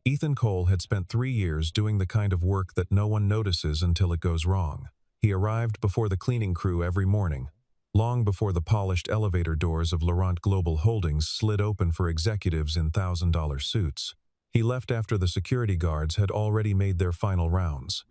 Ethan Cole had spent 3 years doing the kind of work that no one notices until it goes wrong. He arrived before the cleaning crew every morning, long before the polished elevator doors of Laurent Global Holdings slid open for executives in $1,000 suits. He left after the security guards had already made their final rounds.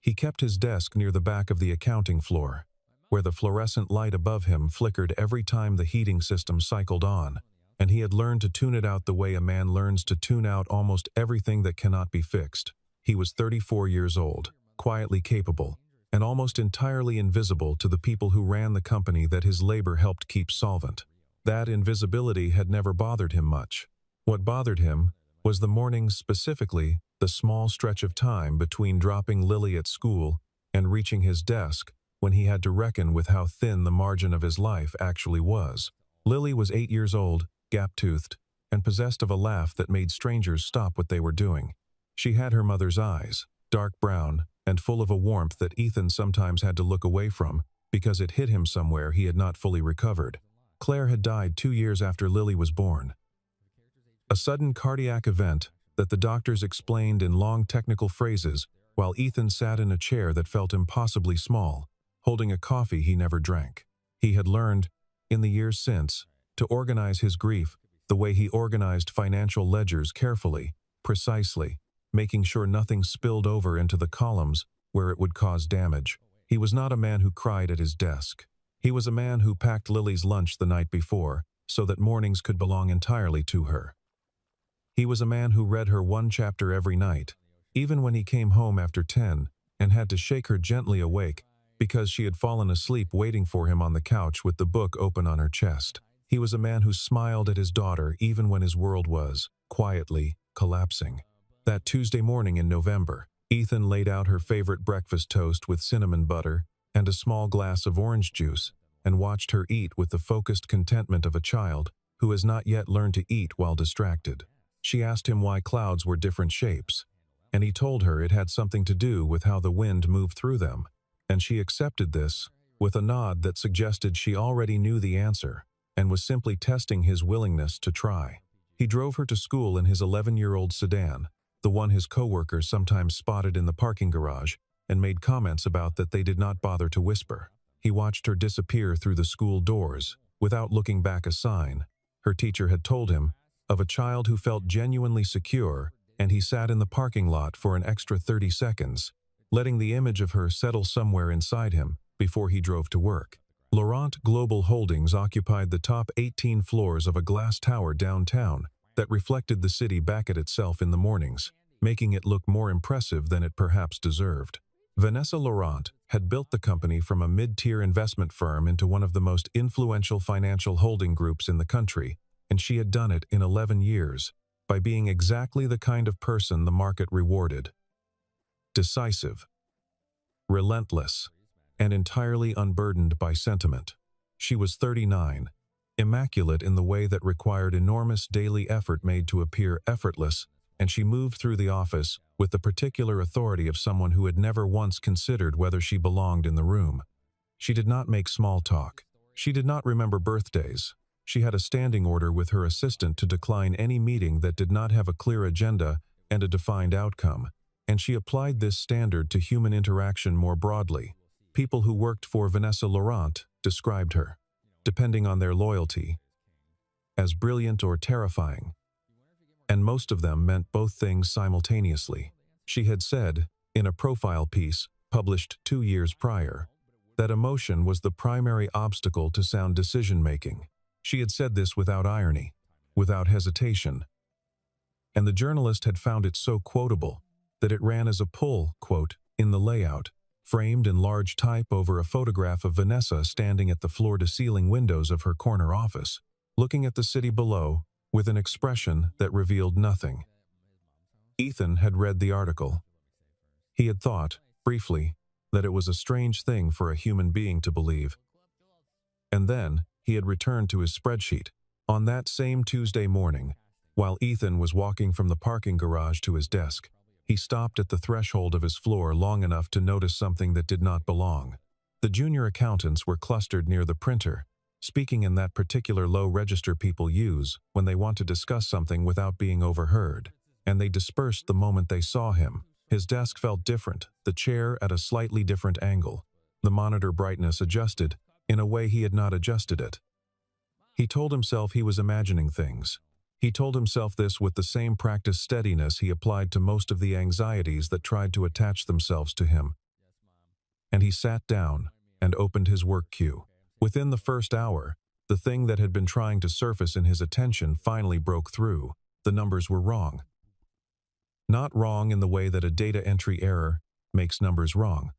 He kept his desk near the back of the accounting floor, where the fluorescent light above him flickered every time the heating system cycled on, and he had learned to tune it out the way a man learns to tune out almost everything that cannot be fixed. He was 34 years old, quietly capable, and almost entirely invisible to the people who ran the company that his labor helped keep solvent. That invisibility had never bothered him much. What bothered him was the mornings, specifically the small stretch of time between dropping Lily at school and reaching his desk, when he had to reckon with how thin the margin of his life actually was. Lily was 8 years old, gap-toothed, and possessed of a laugh that made strangers stop what they were doing. She had her mother's eyes, dark brown, and full of a warmth that Ethan sometimes had to look away from because it hit him somewhere he had not fully recovered. Claire had died 2 years after Lily was born. A sudden cardiac event that the doctors explained in long technical phrases while Ethan sat in a chair that felt impossibly small, holding a coffee he never drank. He had learned, in the years since, to organize his grief the way he organized financial ledgers carefully, precisely, making sure nothing spilled over into the columns where it would cause damage. He was not a man who cried at his desk. He was a man who packed Lily's lunch the night before so that mornings could belong entirely to her. He was a man who read her one chapter every night, even when he came home after 10 and had to shake her gently awake because she had fallen asleep waiting for him on the couch with the book open on her chest. He was a man who smiled at his daughter even when his world was, quietly, collapsing. That Tuesday morning in November, Ethan laid out her favorite breakfast toast with cinnamon butter and a small glass of orange juice and watched her eat with the focused contentment of a child who has not yet learned to eat while distracted. She asked him why clouds were different shapes, and he told her it had something to do with how the wind moved through them, and she accepted this with a nod that suggested she already knew the answer and was simply testing his willingness to try. He drove her to school in his 11-year-old sedan, the one his coworkers sometimes spotted in the parking garage, and made comments about that they did not bother to whisper. He watched her disappear through the school doors, without looking back a sign. Her teacher had told him of a child who felt genuinely secure, and he sat in the parking lot for an extra 30 seconds, letting the image of her settle somewhere inside him before he drove to work. Laurent Global Holdings occupied the top 18 floors of a glass tower downtown that reflected the city back at itself in the mornings, making it look more impressive than it perhaps deserved. Vanessa Laurent had built the company from a mid-tier investment firm into one of the most influential financial holding groups in the country, and she had done it in 11 years by being exactly the kind of person the market rewarded. Decisive, relentless, and entirely unburdened by sentiment. She was 39, immaculate in the way that required enormous daily effort made to appear effortless, and she moved through the office with the particular authority of someone who had never once considered whether she belonged in the room. She did not make small talk. She did not remember birthdays. She had a standing order with her assistant to decline any meeting that did not have a clear agenda and a defined outcome, and she applied this standard to human interaction more broadly. People who worked for Vanessa Laurent described her, depending on their loyalty, as brilliant or terrifying, and most of them meant both things simultaneously. She had said, in a profile piece published 2 years prior, that emotion was the primary obstacle to sound decision-making. She had said this without irony, without hesitation, and the journalist had found it so quotable that it ran as a pull quote in the layout, framed in large type over a photograph of Vanessa standing at the floor-to-ceiling windows of her corner office, looking at the city below with an expression that revealed nothing. Ethan had read the article. He had thought, briefly, that it was a strange thing for a human being to believe. And then he had returned to his spreadsheet. On that same Tuesday morning, while Ethan was walking from the parking garage to his desk, he stopped at the threshold of his floor long enough to notice something that did not belong. The junior accountants were clustered near the printer, speaking in that particular low register people use when they want to discuss something without being overheard. and they dispersed the moment they saw him. His desk felt different, the chair at a slightly different angle. The monitor brightness adjusted, in a way he had not adjusted it. He told himself he was imagining things. He told himself this with the same practiced steadiness he applied to most of the anxieties that tried to attach themselves to him. And he sat down and opened his work queue. Within the first hour, the thing that had been trying to surface in his attention finally broke through. The numbers were wrong. Not wrong in the way that a data entry error makes numbers wrong.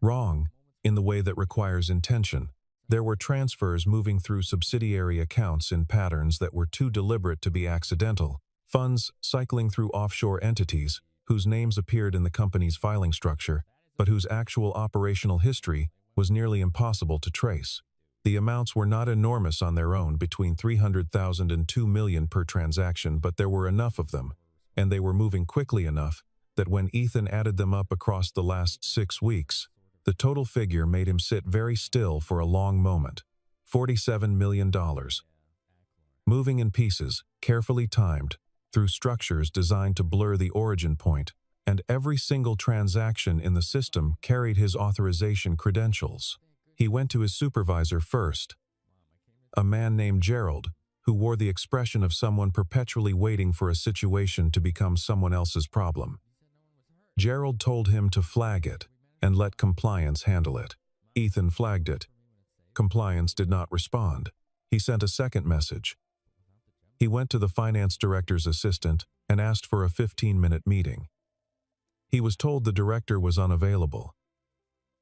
Wrong in the way that requires intention. There were transfers moving through subsidiary accounts in patterns that were too deliberate to be accidental, funds cycling through offshore entities whose names appeared in the company's filing structure, but whose actual operational history was nearly impossible to trace. The amounts were not enormous on their own, between 300,000 and 2 million per transaction, but there were enough of them, and they were moving quickly enough that when Ethan added them up across the last 6 weeks, the total figure made him sit very still for a long moment. $47 million. Moving in pieces, carefully timed, through structures designed to blur the origin point, and every single transaction in the system carried his authorization credentials. He went to his supervisor first, a man named Gerald, who wore the expression of someone perpetually waiting for a situation to become someone else's problem. Gerald told him to flag it and let compliance handle it. Ethan flagged it. Compliance did not respond. He sent a second message. He went to the finance director's assistant and asked for a 15-minute meeting. He was told the director was unavailable.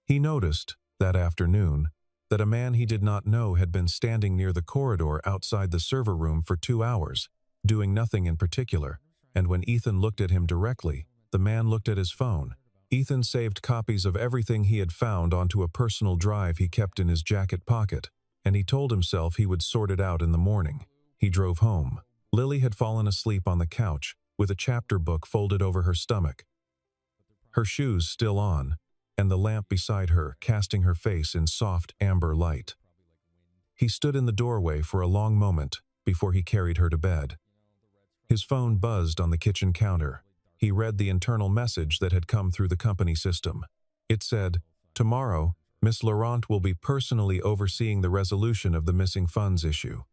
He noticed, that afternoon, that a man he did not know had been standing near the corridor outside the server room for 2 hours, doing nothing in particular, and when Ethan looked at him directly, the man looked at his phone. Ethan saved copies of everything he had found onto a personal drive he kept in his jacket pocket, and he told himself he would sort it out in the morning. He drove home. Lily had fallen asleep on the couch, with a chapter book folded over her stomach, her shoes still on, and the lamp beside her casting her face in soft amber light. He stood in the doorway for a long moment before he carried her to bed. His phone buzzed on the kitchen counter. He read the internal message that had come through the company system. It said, "Tomorrow, Miss Laurent will be personally overseeing the resolution of the missing funds issue."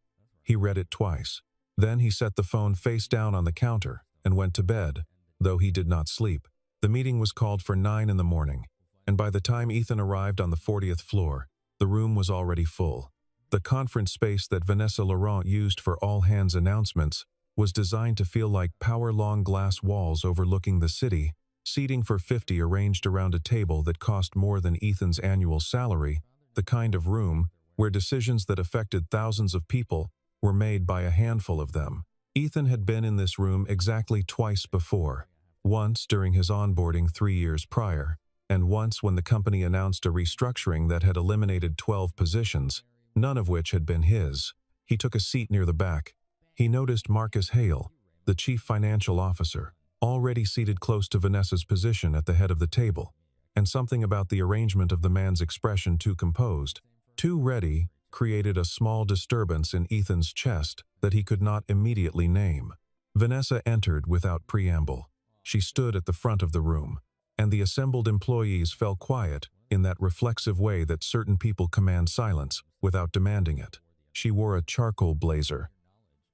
He read it twice. Then he set the phone face down on the counter and went to bed, though he did not sleep. The meeting was called for 9 in the morning, and by the time Ethan arrived on the 40th floor, the room was already full. The conference space that Vanessa Laurent used for all-hands announcements was designed to feel like power-long glass walls overlooking the city, seating for 50 arranged around a table that cost more than Ethan's annual salary, the kind of room where decisions that affected thousands of people were made by a handful of them. Ethan had been in this room exactly twice before, once during his onboarding 3 years prior, and once when the company announced a restructuring that had eliminated 12 positions, none of which had been his. He took a seat near the back. He noticed Marcus Hale, the chief financial officer, already seated close to Vanessa's position at the head of the table, and something about the arrangement of the man's expression too composed, too ready, created a small disturbance in Ethan's chest that he could not immediately name. Vanessa entered without preamble. She stood at the front of the room, and the assembled employees fell quiet in that reflexive way that certain people command silence without demanding it. She wore a charcoal blazer,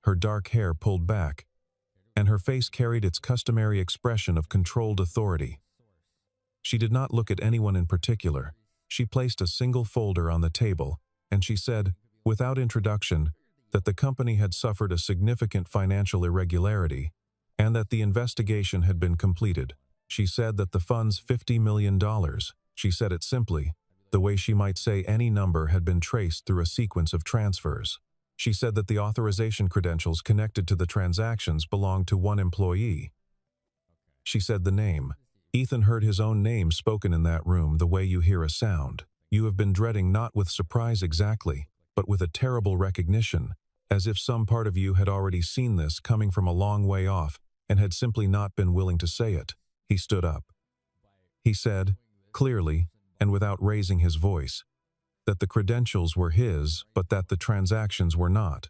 her dark hair pulled back, and her face carried its customary expression of controlled authority. She did not look at anyone in particular. She placed a single folder on the table, and she said, without introduction, that the company had suffered a significant financial irregularity, and that the investigation had been completed. She said that the fund's $50 million, she said it simply, the way she might say any number, had been traced through a sequence of transfers. She said that the authorization credentials connected to the transactions belonged to one employee. She said the name. Ethan heard his own name spoken in that room the way you hear a sound. You have been dreading, not with surprise exactly, but with a terrible recognition, as if some part of you had already seen this coming from a long way off and had simply not been willing to say it. He stood up. He said, clearly, and without raising his voice, that the credentials were his, but that the transactions were not.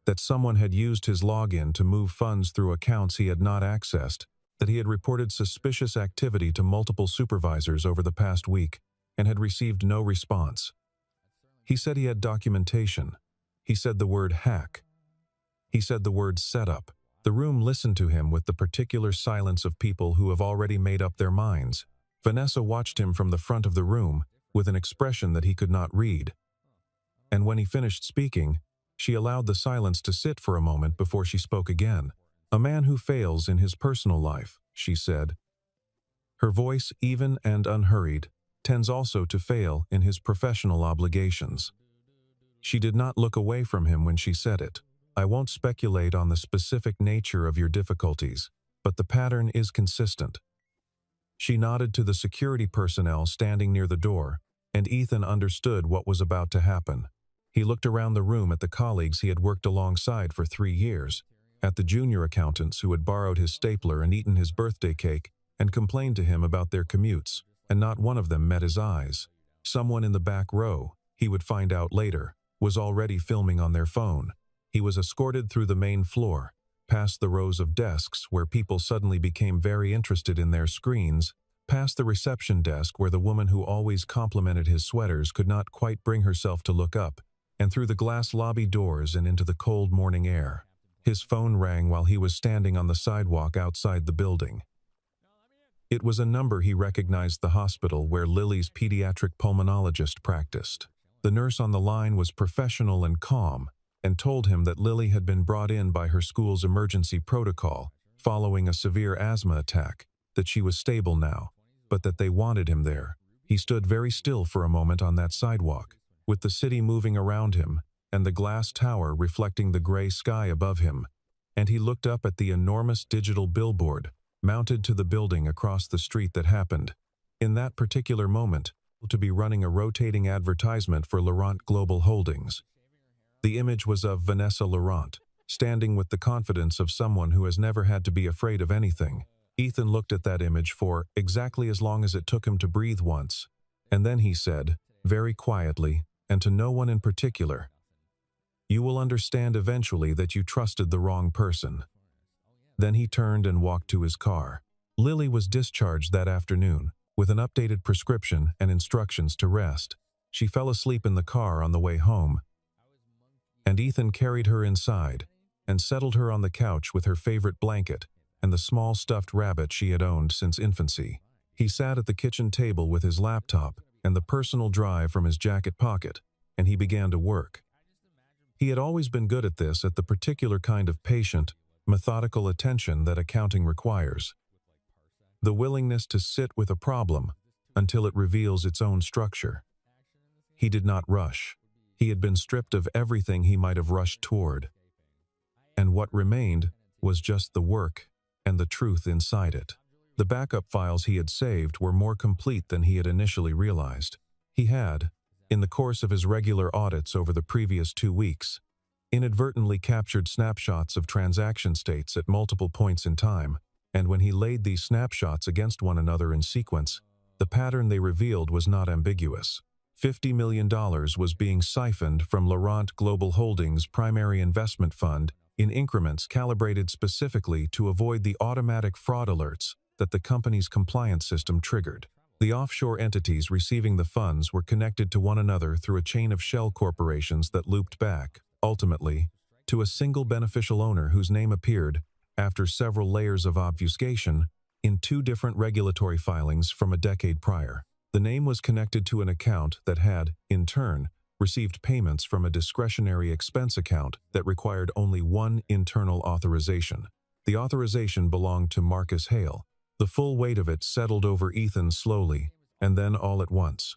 that someone had used his login to move funds through accounts he had not accessed, that he had reported suspicious activity to multiple supervisors over the past week and had received no response. He said he had documentation. He said the word hack. He said the word setup. The room listened to him with the particular silence of people who have already made up their minds. Vanessa watched him from the front of the room with an expression that he could not read. And when he finished speaking, she allowed the silence to sit for a moment before she spoke again. "A man who fails in his personal life," she said. Her voice, even and unhurried, tends also to fail in his professional obligations. She did not look away from him when she said it. "I won't speculate on the specific nature of your difficulties, but the pattern is consistent." She nodded to the security personnel standing near the door, and Ethan understood what was about to happen. He looked around the room at the colleagues he had worked alongside for 3 years, at the junior accountants who had borrowed his stapler and eaten his birthday cake and complained to him about their commutes, and not one of them met his eyes. Someone in the back row, he would find out later, was already filming on their phone. He was escorted through the main floor, past the rows of desks where people suddenly became very interested in their screens, past the reception desk where the woman who always complimented his sweaters could not quite bring herself to look up, and through the glass lobby doors and into the cold morning air. His phone rang while he was standing on the sidewalk outside the building. It was a number he recognized, the hospital where Lily's pediatric pulmonologist practiced. The nurse on the line was professional and calm, and told him that Lily had been brought in by her school's emergency protocol following a severe asthma attack, that she was stable now, but that they wanted him there. He stood very still for a moment on that sidewalk, with the city moving around him and the glass tower reflecting the gray sky above him, and he looked up at the enormous digital billboard mounted to the building across the street that happened, in that particular moment, to be running a rotating advertisement for Laurent Global Holdings. The image was of Vanessa Laurent, standing with the confidence of someone who has never had to be afraid of anything. Ethan looked at that image for exactly as long as it took him to breathe once, and then he said, very quietly, and to no one in particular, "You will understand eventually that you trusted the wrong person." Then he turned and walked to his car. Lily was discharged that afternoon, with an updated prescription and instructions to rest. She fell asleep in the car on the way home, and Ethan carried her inside and settled her on the couch with her favorite blanket and the small stuffed rabbit she had owned since infancy. He sat at the kitchen table with his laptop and the personal drive from his jacket pocket, and he began to work. He had always been good at this, at the particular kind of patient, methodical attention that accounting requires. The willingness to sit with a problem until it reveals its own structure. He did not rush. He had been stripped of everything he might have rushed toward. And what remained was just the work and the truth inside it. The backup files he had saved were more complete than he had initially realized. He had, in the course of his regular audits over the previous 2 weeks, inadvertently captured snapshots of transaction states at multiple points in time, and when he laid these snapshots against one another in sequence, the pattern they revealed was not ambiguous. $50 million was being siphoned from Laurent Global Holdings' primary investment fund in increments calibrated specifically to avoid the automatic fraud alerts that the company's compliance system triggered. The offshore entities receiving the funds were connected to one another through a chain of shell corporations that looped back, ultimately, to a single beneficial owner whose name appeared, after several layers of obfuscation, in 2 different regulatory filings from a decade prior. The name was connected to an account that had, in turn, received payments from a discretionary expense account that required only one internal authorization. The authorization belonged to Marcus Hale. The full weight of it settled over Ethan slowly, and then all at once.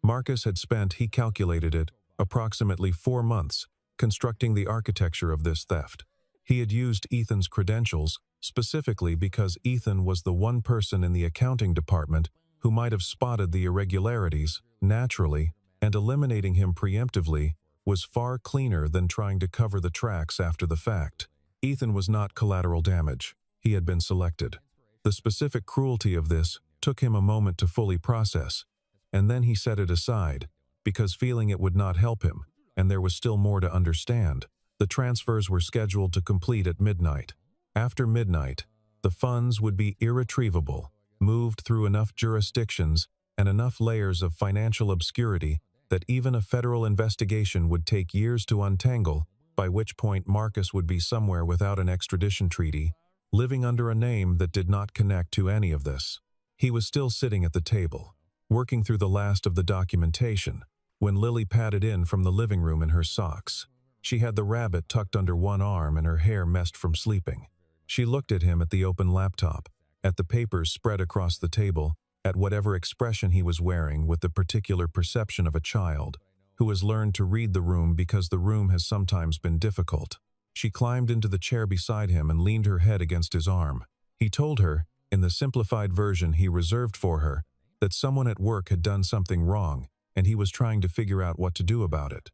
Marcus had spent, he calculated it, approximately 4 months constructing the architecture of this theft. He had used Ethan's credentials specifically because Ethan was the one person in the accounting department who might have spotted the irregularities naturally, and eliminating him preemptively was far cleaner than trying to cover the tracks after the fact. Ethan was not collateral damage. He had been selected. The specific cruelty of this took him a moment to fully process, and then he set it aside, because feeling it would not help him, and there was still more to understand. The transfers were scheduled to complete at midnight. After midnight, the funds would be irretrievable, moved through enough jurisdictions and enough layers of financial obscurity that even a federal investigation would take years to untangle, by which point Marcus would be somewhere without an extradition treaty, living under a name that did not connect to any of this. He was still sitting at the table, working through the last of the documentation, when Lily padded in from the living room in her socks. She had the rabbit tucked under one arm and her hair messed from sleeping. She looked at him at the open laptop, at the papers spread across the table, at whatever expression he was wearing with the particular perception of a child who has learned to read the room because the room has sometimes been difficult. She climbed into the chair beside him and leaned her head against his arm. He told her, in the simplified version he reserved for her, that someone at work had done something wrong and he was trying to figure out what to do about it.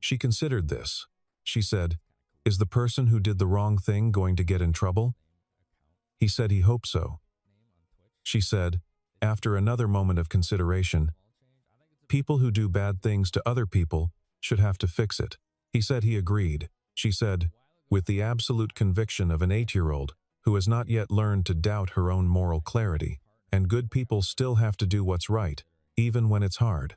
She considered this. She said, "Is the person who did the wrong thing going to get in trouble?" He said he hoped so. She said, after another moment of consideration, "People who do bad things to other people should have to fix it." He said he agreed. She said, with the absolute conviction of an 8-year-old who has not yet learned to doubt her own moral clarity, and good people still have to do what's right, even when it's hard.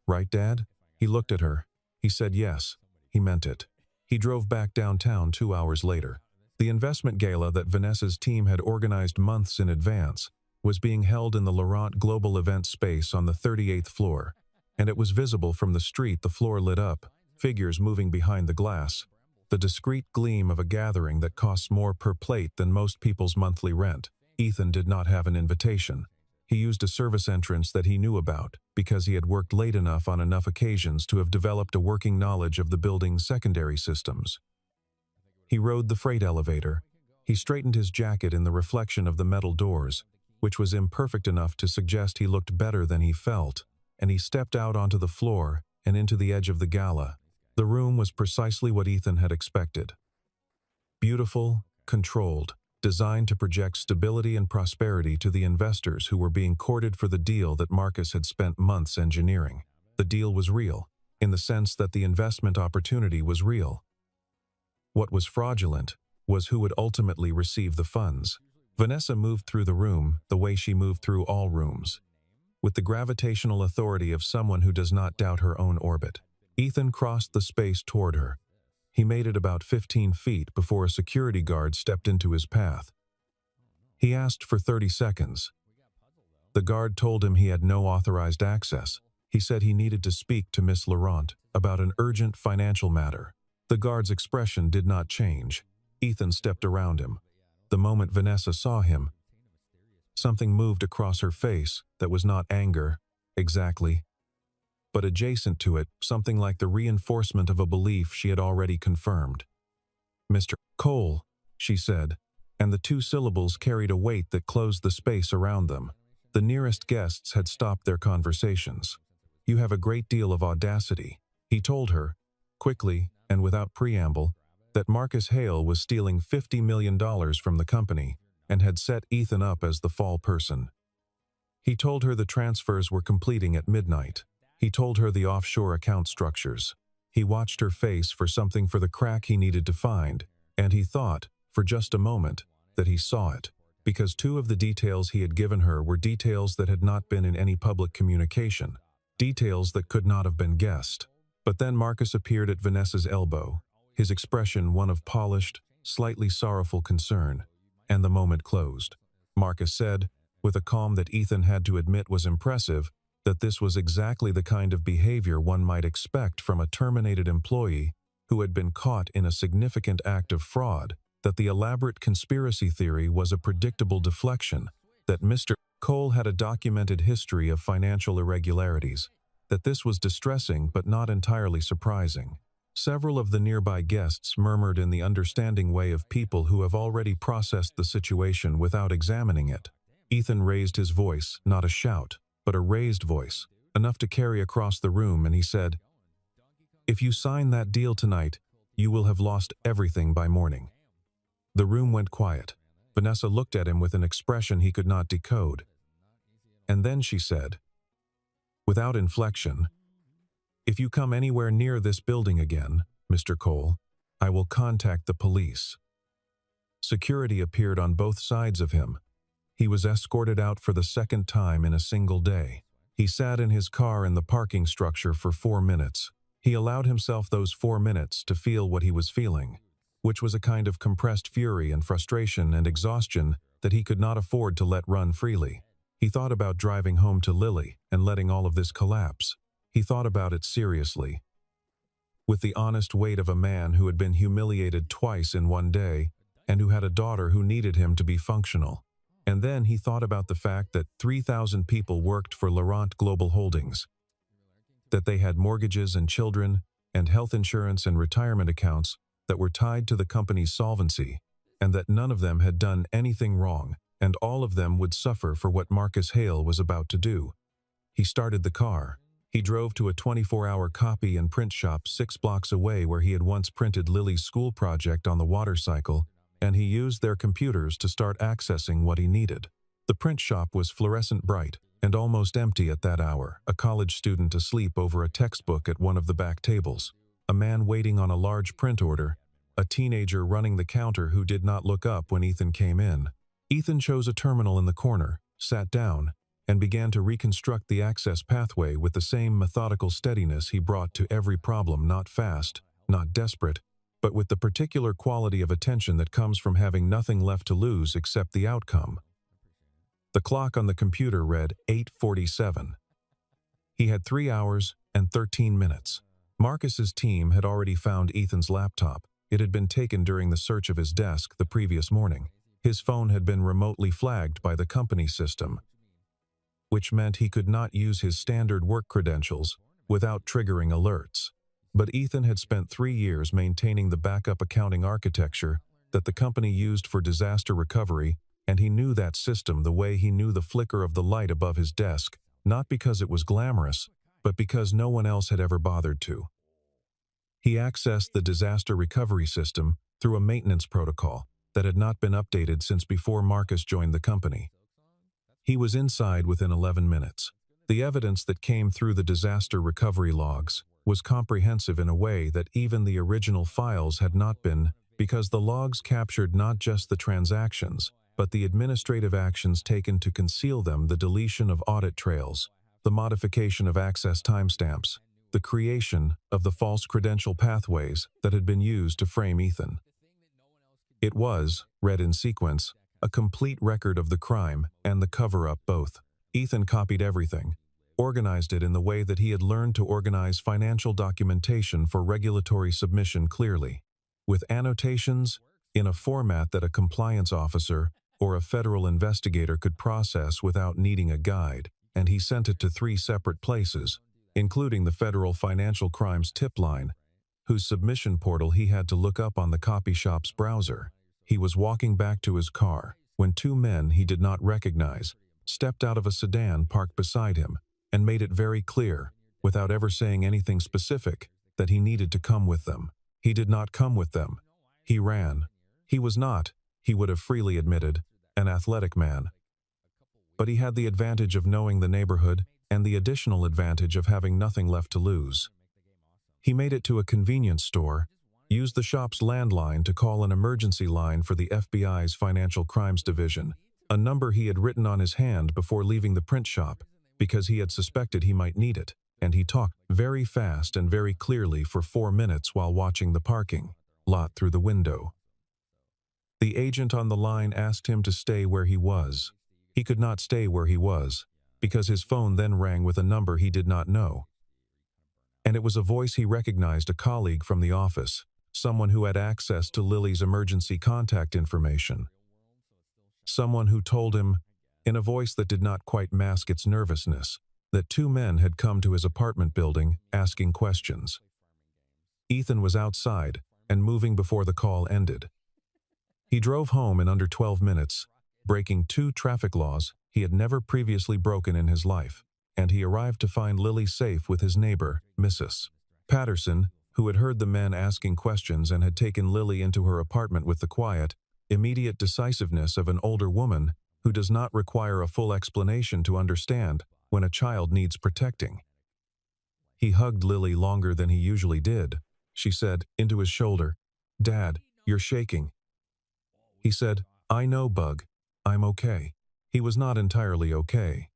"Right, Dad?" He looked at her. He said yes. He meant it. He drove back downtown 2 hours later. The investment gala that Vanessa's team had organized months in advance was being held in the Laurent Global Event space on the 38th floor, and it was visible from the street. The floor lit up, figures moving behind the glass, the discreet gleam of a gathering that costs more per plate than most people's monthly rent. Ethan did not have an invitation. He used a service entrance that he knew about because he had worked late enough on enough occasions to have developed a working knowledge of the building's secondary systems. He rode the freight elevator. He straightened his jacket in the reflection of the metal doors, which was imperfect enough to suggest he looked better than he felt, and he stepped out onto the floor and into the edge of the gala. The room was precisely what Ethan had expected. Beautiful, controlled, designed to project stability and prosperity to the investors who were being courted for the deal that Marcus had spent months engineering. The deal was real, in the sense that the investment opportunity was real. What was fraudulent was who would ultimately receive the funds. Vanessa moved through the room the way she moved through all rooms, with the gravitational authority of someone who does not doubt her own orbit. Ethan crossed the space toward her. He made it about 15 feet before a security guard stepped into his path. He asked for 30 seconds. The guard told him he had no authorized access. He said he needed to speak to Miss Laurent about an urgent financial matter. The guard's expression did not change. Ethan stepped around him. The moment Vanessa saw him, something moved across her face that was not anger, exactly, but adjacent to it, something like the reinforcement of a belief she had already confirmed. "Mr. Cole," she said, and the two syllables carried a weight that closed the space around them. The nearest guests had stopped their conversations. "You have a great deal of audacity," he told her, quickly and without preamble, that Marcus Hale was stealing $50 million from the company and had set Ethan up as the fall person. He told her the transfers were completing at midnight. He told her the offshore account structures. He watched her face for something for the crack he needed to find, and he thought, for just a moment, that he saw it, because 2 of the details he had given her were details that had not been in any public communication, details that could not have been guessed. But then Marcus appeared at Vanessa's elbow, his expression one of polished, slightly sorrowful concern, and the moment closed. Marcus said, with a calm that Ethan had to admit was impressive, that this was exactly the kind of behavior one might expect from a terminated employee who had been caught in a significant act of fraud, that the elaborate conspiracy theory was a predictable deflection, that Mr. Cole had a documented history of financial irregularities, that this was distressing but not entirely surprising. Several of the nearby guests murmured in the understanding way of people who have already processed the situation without examining it. Ethan raised his voice, not a shout, but a raised voice, enough to carry across the room, and he said, "If you sign that deal tonight, you will have lost everything by morning." The room went quiet. Vanessa looked at him with an expression he could not decode. And then she said, without inflection, "If you come anywhere near this building again, Mr. Cole, I will contact the police." Security appeared on both sides of him. He was escorted out for the second time in a single day. He sat in his car in the parking structure for 4 minutes. He allowed himself those 4 minutes to feel what he was feeling, which was a kind of compressed fury and frustration and exhaustion that he could not afford to let run freely. He thought about driving home to Lily and letting all of this collapse. He thought about it seriously, with the honest weight of a man who had been humiliated twice in one day and who had a daughter who needed him to be functional. And then he thought about the fact that 3,000 people worked for Laurent Global Holdings, that they had mortgages and children and health insurance and retirement accounts that were tied to the company's solvency, and that none of them had done anything wrong, and all of them would suffer for what Marcus Hale was about to do. He started the car. He drove to a 24-hour copy and print shop 6 blocks away where he had once printed Lily's school project on the water cycle, and he used their computers to start accessing what he needed. The print shop was fluorescent bright and almost empty at that hour, a college student asleep over a textbook at one of the back tables, a man waiting on a large print order, a teenager running the counter who did not look up when Ethan came in. Ethan chose a terminal in the corner, sat down, and began to reconstruct the access pathway with the same methodical steadiness he brought to every problem, not fast, not desperate, but with the particular quality of attention that comes from having nothing left to lose except the outcome. The clock on the computer read 8:47. He had 3 hours and 13 minutes. Marcus's team had already found Ethan's laptop. It had been taken during the search of his desk the previous morning. His phone had been remotely flagged by the company system, which meant he could not use his standard work credentials without triggering alerts. But Ethan had spent 3 years maintaining the backup accounting architecture that the company used for disaster recovery, and he knew that system the way he knew the flicker of the light above his desk, not because it was glamorous, but because no one else had ever bothered to. He accessed the disaster recovery system through a maintenance protocol that had not been updated since before Marcus joined the company. He was inside within 11 minutes. The evidence that came through the disaster recovery logs was comprehensive in a way that even the original files had not been, because the logs captured not just the transactions, but the administrative actions taken to conceal them, the deletion of audit trails, the modification of access timestamps, the creation of the false credential pathways that had been used to frame Ethan. It was, read in sequence, a complete record of the crime and the cover-up both. Ethan copied everything, organized it in the way that he had learned to organize financial documentation for regulatory submission clearly, with annotations in a format that a compliance officer or a federal investigator could process without needing a guide, and he sent it to 3 separate places, including the Federal Financial Crimes Tip Line, whose submission portal he had to look up on the copy shop's browser. He was walking back to his car when 2 men he did not recognize stepped out of a sedan parked beside him and made it very clear, without ever saying anything specific, that he needed to come with them. He did not come with them. He ran. He was not, he would have freely admitted, an athletic man. But he had the advantage of knowing the neighborhood and the additional advantage of having nothing left to lose. He made it to a convenience store, used the shop's landline to call an emergency line for the FBI's Financial Crimes Division, a number he had written on his hand before leaving the print shop, because he had suspected he might need it, and he talked very fast and very clearly for 4 minutes while watching the parking lot through the window. The agent on the line asked him to stay where he was. He could not stay where he was, because his phone then rang with a number he did not know. And it was a voice he recognized, a colleague from the office, someone who had access to Lily's emergency contact information. Someone who told him, in a voice that did not quite mask its nervousness, that 2 men had come to his apartment building asking questions. Ethan was outside and moving before the call ended. He drove home in under 12 minutes, breaking 2 traffic laws he had never previously broken in his life, and he arrived to find Lily safe with his neighbor, Mrs. Patterson, who had heard the men asking questions and had taken Lily into her apartment with the quiet, immediate decisiveness of an older woman who does not require a full explanation to understand when a child needs protecting. He hugged Lily longer than he usually did. She said, into his shoulder, "Dad, you're shaking." He said, "I know, Bug. I'm okay." He was not entirely okay.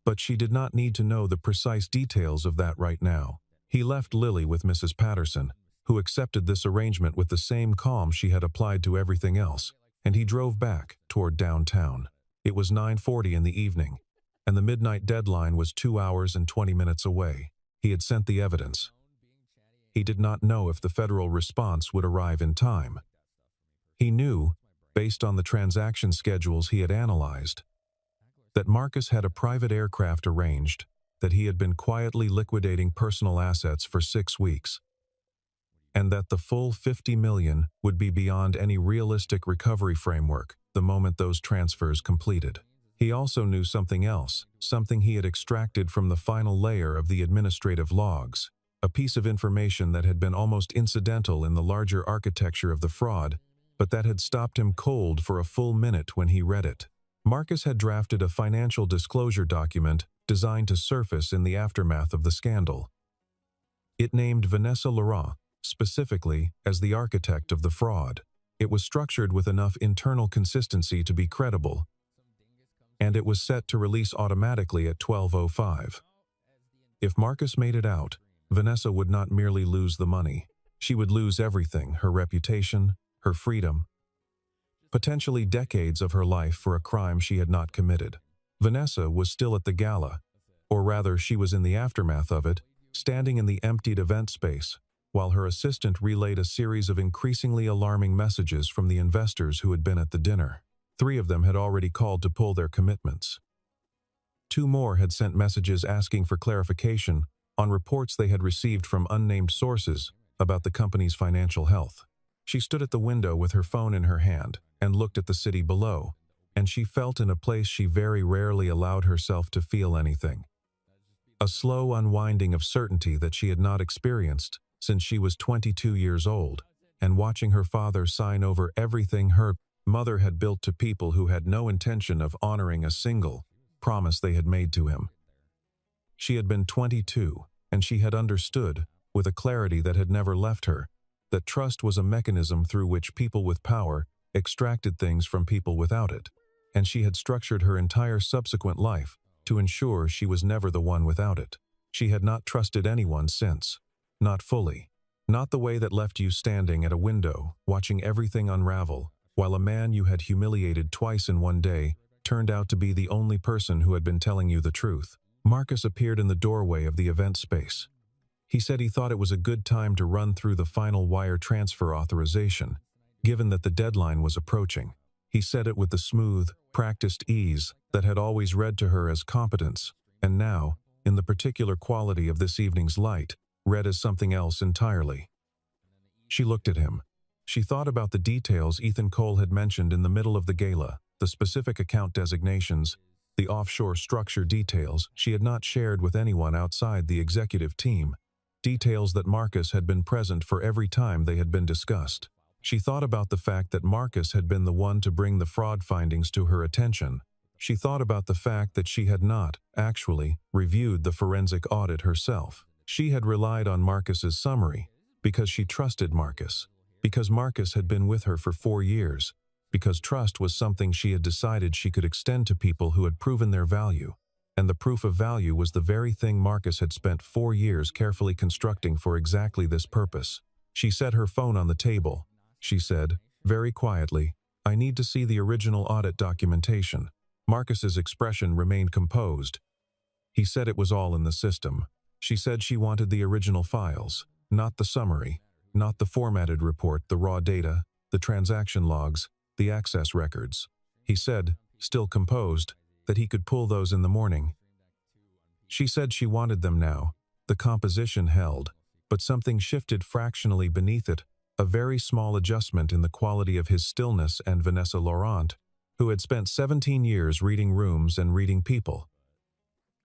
But she did not need to know the precise details of that right now. He left Lily with Mrs. Patterson, who accepted this arrangement with the same calm she had applied to everything else, and he drove back toward downtown. It was 9:40 in the evening, and the midnight deadline was 2 hours and 20 minutes away. He had sent the evidence. He did not know if the federal response would arrive in time. He knew, based on the transaction schedules he had analyzed, that Marcus had a private aircraft arranged, that he had been quietly liquidating personal assets for 6 weeks, and that the full $50 million would be beyond any realistic recovery framework the moment those transfers completed. He also knew something else, something he had extracted from the final layer of the administrative logs, a piece of information that had been almost incidental in the larger architecture of the fraud, but that had stopped him cold for a full minute when he read it. Marcus had drafted a financial disclosure document designed to surface in the aftermath of the scandal. It named Vanessa Laurent, specifically, as the architect of the fraud. It was structured with enough internal consistency to be credible, and it was set to release automatically at 12:05. If Marcus made it out, Vanessa would not merely lose the money. She would lose everything: her reputation, her freedom, potentially decades of her life for a crime she had not committed. Vanessa was still at the gala, or rather she was in the aftermath of it, standing in the emptied event space, while her assistant relayed a series of increasingly alarming messages from the investors who had been at the dinner. 3 of them had already called to pull their commitments. 2 more had sent messages asking for clarification on reports they had received from unnamed sources about the company's financial health. She stood at the window with her phone in her hand and looked at the city below, and she felt in a place she very rarely allowed herself to feel anything. A slow unwinding of certainty that she had not experienced since she was 22 years old, and watching her father sign over everything her mother had built to people who had no intention of honoring a single promise they had made to him. She had been 22, and she had understood, with a clarity that had never left her, that trust was a mechanism through which people with power extracted things from people without it, and she had structured her entire subsequent life to ensure she was never the one without it. She had not trusted anyone since. Not fully. Not the way that left you standing at a window, watching everything unravel, while a man you had humiliated twice in one day turned out to be the only person who had been telling you the truth. Marcus appeared in the doorway of the event space. He said he thought it was a good time to run through the final wire transfer authorization, given that the deadline was approaching. He said it with the smooth, practiced ease that had always read to her as competence, and now, in the particular quality of this evening's light, read as something else entirely. She looked at him. She thought about the details Ethan Cole had mentioned in the middle of the gala, the specific account designations, the offshore structure details she had not shared with anyone outside the executive team, details that Marcus had been present for every time they had been discussed. She thought about the fact that Marcus had been the one to bring the fraud findings to her attention. She thought about the fact that she had not, actually, reviewed the forensic audit herself. She had relied on Marcus's summary because she trusted Marcus, because Marcus had been with her for 4 years, because trust was something she had decided she could extend to people who had proven their value, and the proof of value was the very thing Marcus had spent 4 years carefully constructing for exactly this purpose. She set her phone on the table. She said, very quietly, "I need to see the original audit documentation." Marcus's expression remained composed. He said it was all in the system. She said she wanted the original files, not the summary, not the formatted report, the raw data, the transaction logs, the access records. He said, still composed, that he could pull those in the morning. She said she wanted them now. The composition held, but something shifted fractionally beneath it, a very small adjustment in the quality of his stillness and Vanessa Laurent, who had spent 17 years reading rooms and reading people.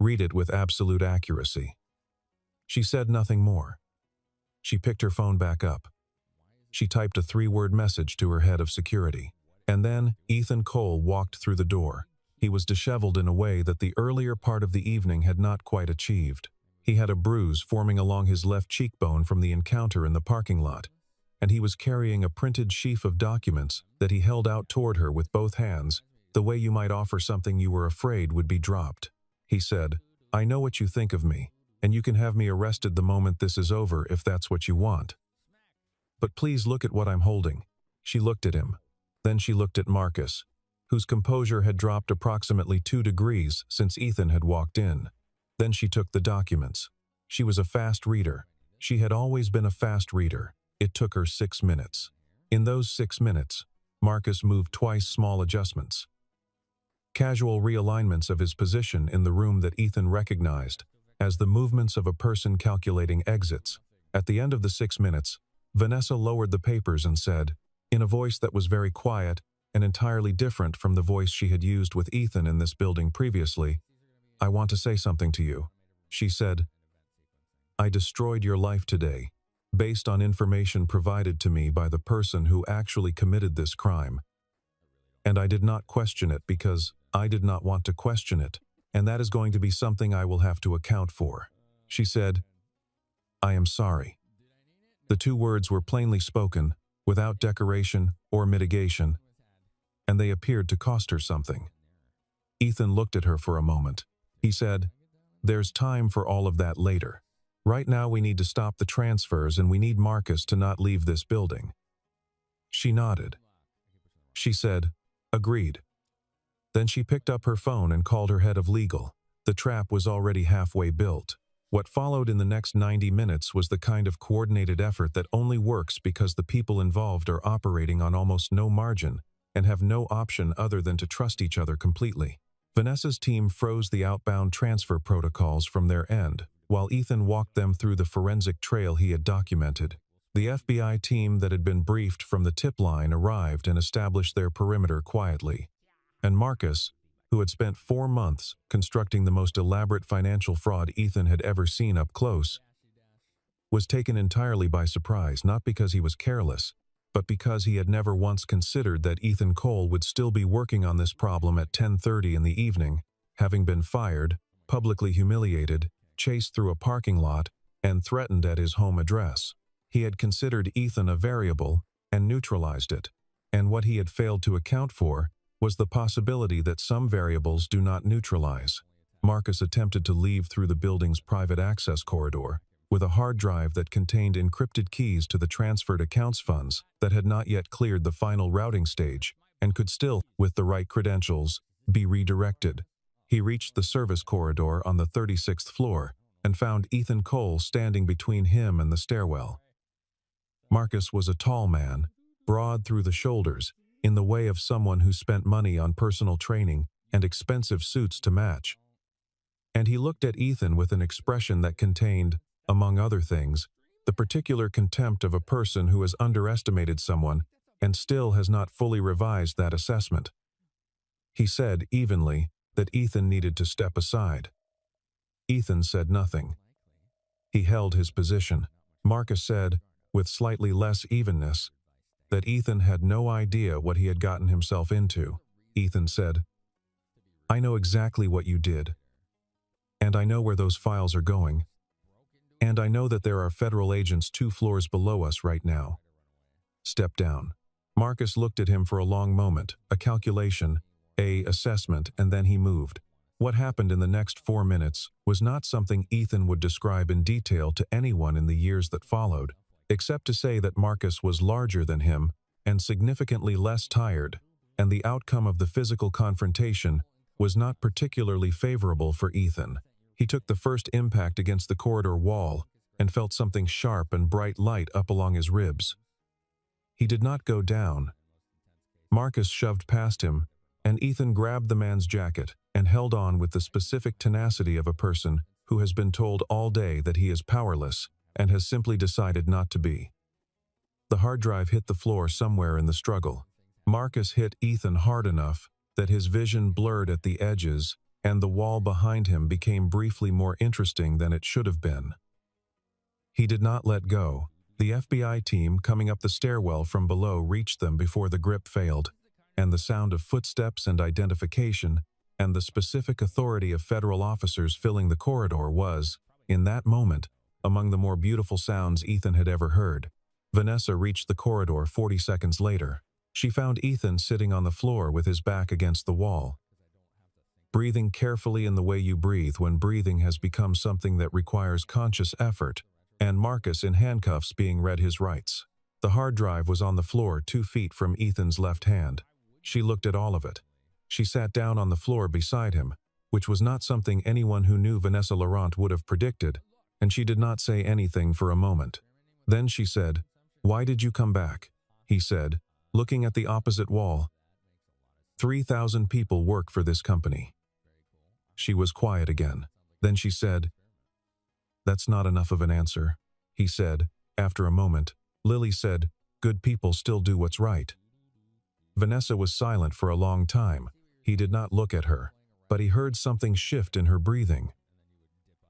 Read it with absolute accuracy. She said nothing more. She picked her phone back up. She typed a 3-word message to her head of security. And then Ethan Cole walked through the door. He was disheveled in a way that the earlier part of the evening had not quite achieved. He had a bruise forming along his left cheekbone from the encounter in the parking lot, and he was carrying a printed sheaf of documents that he held out toward her with both hands, the way you might offer something you were afraid would be dropped. He said, "I know what you think of me, and you can have me arrested the moment this is over if that's what you want. But please look at what I'm holding." She looked at him. Then she looked at Marcus, whose composure had dropped approximately 2 degrees since Ethan had walked in. Then she took the documents. She was a fast reader. She had always been a fast reader. It took her 6 minutes. In those 6 minutes, Marcus moved twice small adjustments. Casual realignments of his position in the room that Ethan recognized as the movements of a person calculating exits. At the end of the 6 minutes, Vanessa lowered the papers and said, in a voice that was very quiet and entirely different from the voice she had used with Ethan in this building previously, "I want to say something to you." She said, "I destroyed your life today, based on information provided to me by the person who actually committed this crime. And I did not question it because I did not want to question it, and that is going to be something I will have to account for." She said, "I am sorry." The 2 words were plainly spoken, without decoration or mitigation, and they appeared to cost her something. Ethan looked at her for a moment. He said, "There's time for all of that later. Right now we need to stop the transfers and we need Marcus to not leave this building." She nodded. She said, "Agreed." Then she picked up her phone and called her head of legal. The trap was already halfway built. What followed in the next 90 minutes was the kind of coordinated effort that only works because the people involved are operating on almost no margin and have no option other than to trust each other completely. Vanessa's team froze the outbound transfer protocols from their end, while Ethan walked them through the forensic trail he had documented. The FBI team that had been briefed from the tip line arrived and established their perimeter quietly. And Marcus, who had spent 4 months constructing the most elaborate financial fraud Ethan had ever seen up close, was taken entirely by surprise, not because he was careless, but because he had never once considered that Ethan Cole would still be working on this problem at 10:30 in the evening, having been fired, publicly humiliated, chased through a parking lot, and threatened at his home address. He had considered Ethan a variable and neutralized it, and what he had failed to account for was the possibility that some variables do not neutralize. Marcus attempted to leave through the building's private access corridor with a hard drive that contained encrypted keys to the transferred accounts funds that had not yet cleared the final routing stage and could still, with the right credentials, be redirected. He reached the service corridor on the 36th floor and found Ethan Cole standing between him and the stairwell. Marcus was a tall man, broad through the shoulders, in the way of someone who spent money on personal training and expensive suits to match. And he looked at Ethan with an expression that contained, among other things, the particular contempt of a person who has underestimated someone and still has not fully revised that assessment. He said, evenly, that Ethan needed to step aside. Ethan said nothing. He held his position. Marcus said, with slightly less evenness, that Ethan had no idea what he had gotten himself into. Ethan said, "I know exactly what you did. And I know where those files are going. And I know that there are federal agents 2 floors below us right now. Step down." Marcus looked at him for a long moment, a calculation, a assessment, and then he moved. What happened in the next 4 minutes was not something Ethan would describe in detail to anyone in the years that followed, except to say that Marcus was larger than him and significantly less tired, and the outcome of the physical confrontation was not particularly favorable for Ethan. He took the first impact against the corridor wall and felt something sharp and bright light up along his ribs. He did not go down. Marcus shoved past him, and Ethan grabbed the man's jacket and held on with the specific tenacity of a person who has been told all day that he is powerless and has simply decided not to be. The hard drive hit the floor somewhere in the struggle. Marcus hit Ethan hard enough that his vision blurred at the edges and the wall behind him became briefly more interesting than it should have been. He did not let go. The FBI team coming up the stairwell from below reached them before the grip failed, and the sound of footsteps and identification and the specific authority of federal officers filling the corridor was, in that moment, among the more beautiful sounds Ethan had ever heard. Vanessa reached the corridor 40 seconds later. She found Ethan sitting on the floor with his back against the wall, breathing carefully in the way you breathe when breathing has become something that requires conscious effort, and Marcus in handcuffs being read his rights. The hard drive was on the floor 2 feet from Ethan's left hand. She looked at all of it. She sat down on the floor beside him, which was not something anyone who knew Vanessa Laurent would have predicted, and she did not say anything for a moment. Then she said, "Why did you come back?" He said, looking at the opposite wall. 3,000 people work for this company." She was quiet again. Then she said, "That's not enough of an answer," he said. After a moment, Lily said, "Good people still do what's right." Vanessa was silent for a long time. He did not look at her, but he heard something shift in her breathing.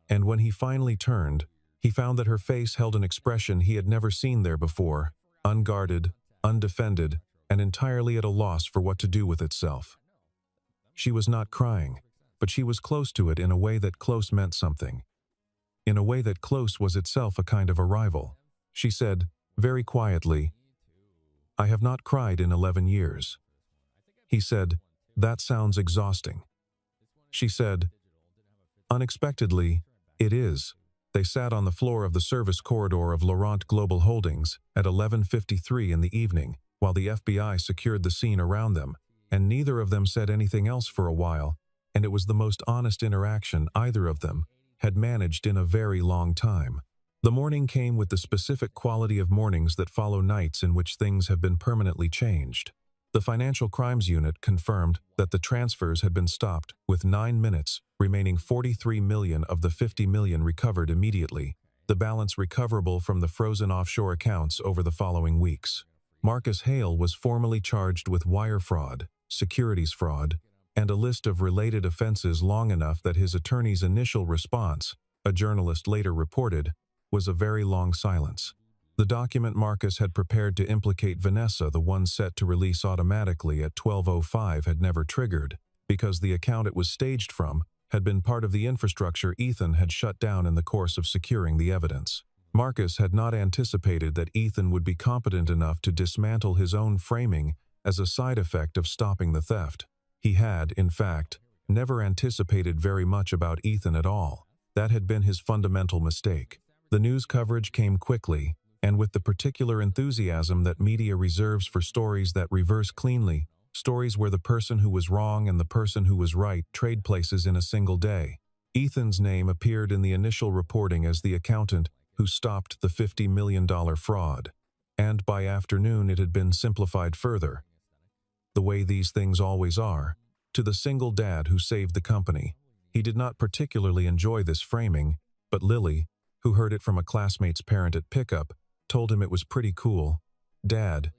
And when he finally turned, he found that her face held an expression he had never seen there before, unguarded, undefended, and entirely at a loss for what to do with itself. She was not crying, but she was close to it in a way that close meant something. In a way that close was itself a kind of arrival. She said, very quietly, "I have not cried in 11 years. He said, "That sounds exhausting." She said, "Unexpectedly, it is." They sat on the floor of the service corridor of Laurent Global Holdings at 11:53 in the evening, while the FBI secured the scene around them, and neither of them said anything else for a while, and it was the most honest interaction either of them had managed in a very long time. The morning came with the specific quality of mornings that follow nights in which things have been permanently changed. The Financial Crimes Unit confirmed that the transfers had been stopped with 9 minutes, remaining 43 million of the 50 million recovered immediately, the balance recoverable from the frozen offshore accounts over the following weeks. Marcus Hale was formally charged with wire fraud, securities fraud, and a list of related offenses long enough that his attorney's initial response, a journalist later reported, was a very long silence. The document Marcus had prepared to implicate Vanessa, the one set to release automatically at 12:05, had never triggered, because the account it was staged from had been part of the infrastructure Ethan had shut down in the course of securing the evidence. Marcus had not anticipated that Ethan would be competent enough to dismantle his own framing as a side effect of stopping the theft. He had, in fact, never anticipated very much about Ethan at all. That had been his fundamental mistake. The news coverage came quickly, and with the particular enthusiasm that media reserves for stories that reverse cleanly, stories where the person who was wrong and the person who was right trade places in a single day. Ethan's name appeared in the initial reporting as the accountant who stopped the $50 million fraud, and by afternoon it had been simplified further, the way these things always are, to the single dad who saved the company. He did not particularly enjoy this framing, but Lily, who heard it from a classmate's parent at pickup, told him it was pretty cool. "Dad,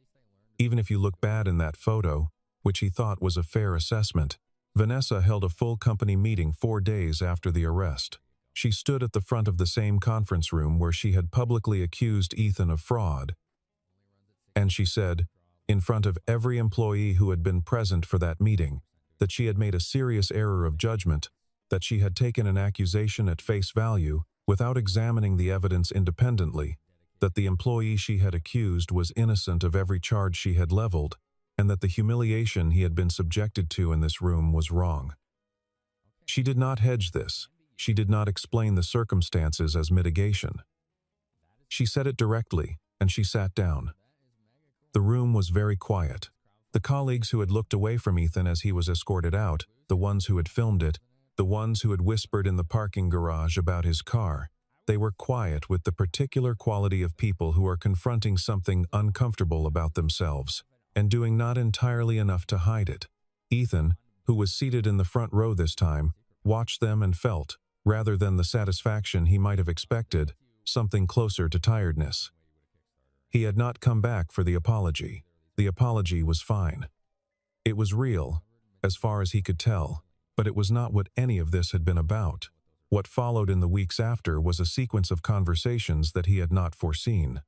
even if you look bad in that photo," which he thought was a fair assessment. Vanessa held a full company meeting 4 days after the arrest. She stood at the front of the same conference room where she had publicly accused Ethan of fraud. And she said, in front of every employee who had been present for that meeting, that she had made a serious error of judgment, that she had taken an accusation at face value without examining the evidence independently, that the employee she had accused was innocent of every charge she had leveled, and that the humiliation he had been subjected to in this room was wrong. She did not hedge this. She did not explain the circumstances as mitigation. She said it directly, and she sat down. The room was very quiet. The colleagues who had looked away from Ethan as he was escorted out, the ones who had filmed it, the ones who had whispered in the parking garage about his car, they were quiet with the particular quality of people who are confronting something uncomfortable about themselves, and doing not entirely enough to hide it. Ethan, who was seated in the front row this time, watched them and felt, rather than the satisfaction he might have expected, something closer to tiredness. He had not come back for the apology. The apology was fine. It was real, as far as he could tell, but it was not what any of this had been about. What followed in the weeks after was a sequence of conversations that he had not foreseen.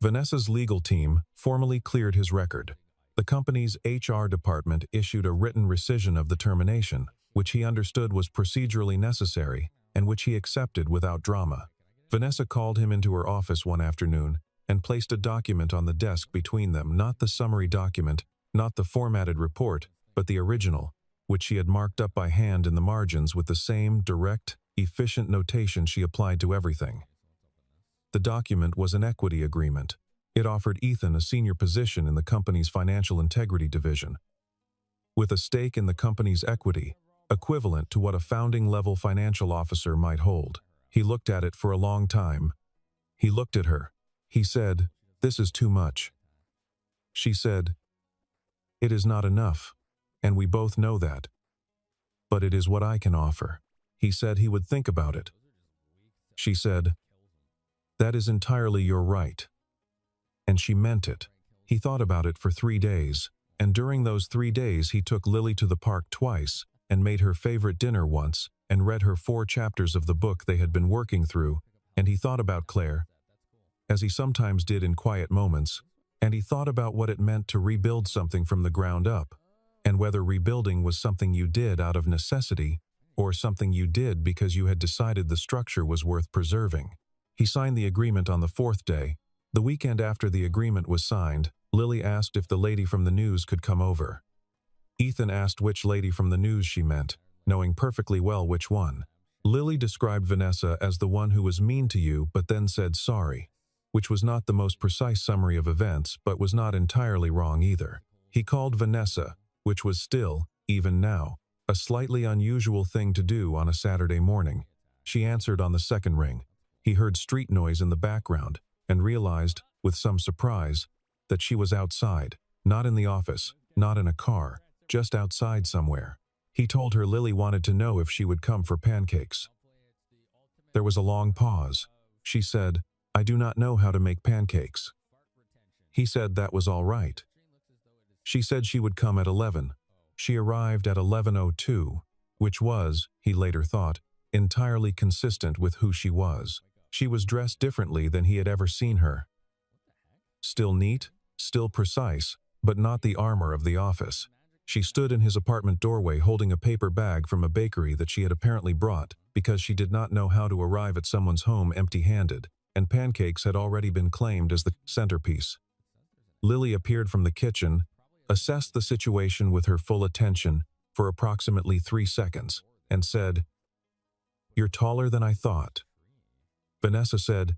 Vanessa's legal team formally cleared his record. The company's HR department issued a written rescission of the termination, which he understood was procedurally necessary and which he accepted without drama. Vanessa called him into her office one afternoon and placed a document on the desk between them, not the summary document, not the formatted report, but the original, which she had marked up by hand in the margins with the same direct, efficient notation she applied to everything. The document was an equity agreement. It offered Ethan a senior position in the company's financial integrity division, with a stake in the company's equity, equivalent to what a founding-level financial officer might hold. He looked at it for a long time. He looked at her. He said, "This is too much." She said, "It is not enough, and we both know that. But it is what I can offer." He said he would think about it. She said, "That is entirely your right." And she meant it. He thought about it for 3 days, and during those 3 days he took Lily to the park twice, and made her favorite dinner once, and read her 4 chapters of the book they had been working through, and he thought about Claire, as he sometimes did in quiet moments, and he thought about what it meant to rebuild something from the ground up, and whether rebuilding was something you did out of necessity, or something you did because you had decided the structure was worth preserving. He signed the agreement on the 4th day. The weekend after the agreement was signed, Lily asked if the lady from the news could come over. Ethan asked which lady from the news she meant, knowing perfectly well which one. Lily described Vanessa as the one who was mean to you but then said sorry, which was not the most precise summary of events but was not entirely wrong either. He called Vanessa, which was still, even now, a slightly unusual thing to do on a Saturday morning. She answered on the 2nd ring. He heard street noise in the background and realized, with some surprise, that she was outside, not in the office, not in a car, just outside somewhere. He told her Lily wanted to know if she would come for pancakes. There was a long pause. She said, "I do not know how to make pancakes." He said that was all right. She said she would come at 11. She arrived at 11:02, which was, he later thought, entirely consistent with who she was. She was dressed differently than he had ever seen her. Still neat, still precise, but not the armor of the office. She stood in his apartment doorway holding a paper bag from a bakery that she had apparently brought because she did not know how to arrive at someone's home empty-handed, and pancakes had already been claimed as the centerpiece. Lily appeared from the kitchen, assessed the situation with her full attention for approximately 3 seconds, and said, "You're taller than I thought." Vanessa said,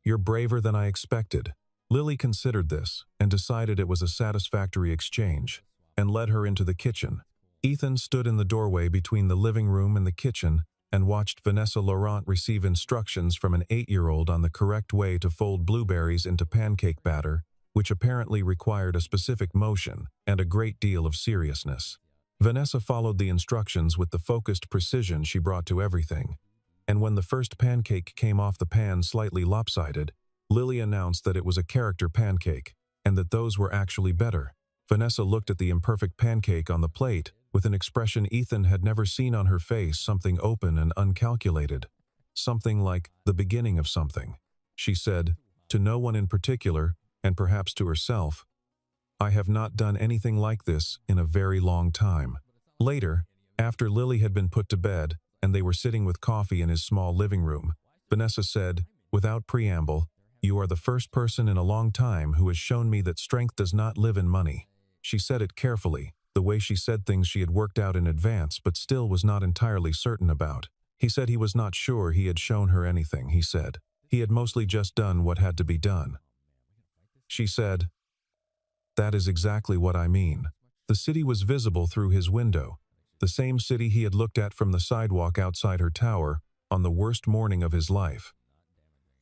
"You're braver than I expected." Lily considered this and decided it was a satisfactory exchange, and led her into the kitchen. Ethan stood in the doorway between the living room and the kitchen and watched Vanessa Laurent receive instructions from an 8-year-old on the correct way to fold blueberries into pancake batter, which apparently required a specific motion and a great deal of seriousness. Vanessa followed the instructions with the focused precision she brought to everything, and when the first pancake came off the pan slightly lopsided, Lily announced that it was a character pancake, and that those were actually better. Vanessa looked at the imperfect pancake on the plate with an expression Ethan had never seen on her face, something open and uncalculated, something like the beginning of something. She said, to no one in particular, and perhaps to herself, "I have not done anything like this in a very long time." Later, after Lily had been put to bed and they were sitting with coffee in his small living room, Vanessa said, without preamble, "You are the first person in a long time who has shown me that strength does not live in money." She said it carefully, the way she said things she had worked out in advance but still was not entirely certain about. He said he was not sure he had shown her anything, he said. He had mostly just done what had to be done. She said, "That is exactly what I mean." The city was visible through his window, the same city he had looked at from the sidewalk outside her tower on the worst morning of his life.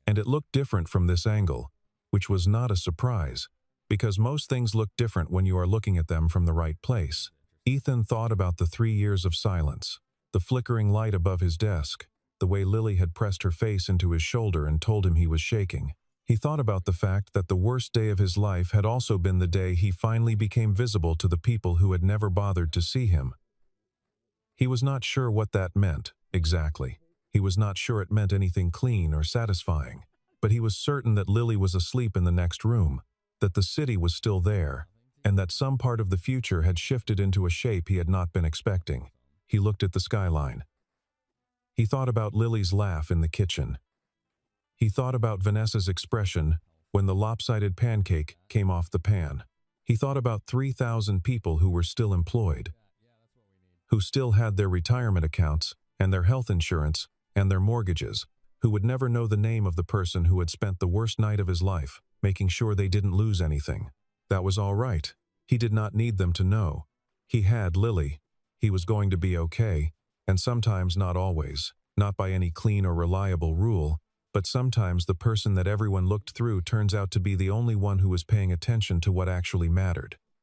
And it looked different from this angle, which was not a surprise, because most things look different when you are looking at them from the right place. Ethan thought about the 3 years of silence, the flickering light above his desk, the way Lily had pressed her face into his shoulder and told him he was shaking. He thought about the fact that the worst day of his life had also been the day he finally became visible to the people who had never bothered to see him. He was not sure what that meant, exactly. He was not sure it meant anything clean or satisfying, but he was certain that Lily was asleep in the next room, that the city was still there, and that some part of the future had shifted into a shape he had not been expecting. He looked at the skyline. He thought about Lily's laugh in the kitchen. He thought about Vanessa's expression when the lopsided pancake came off the pan. He thought about 3,000 people who were still employed, who still had their retirement accounts and their health insurance and their mortgages, who would never know the name of the person who had spent the worst night of his life, making sure they didn't lose anything. That was all right. He did not need them to know. He had Lily. He was going to be okay, and sometimes not always, not by any clean or reliable rule, but sometimes the person that everyone looked through turns out to be the only one who was paying attention to what actually mattered.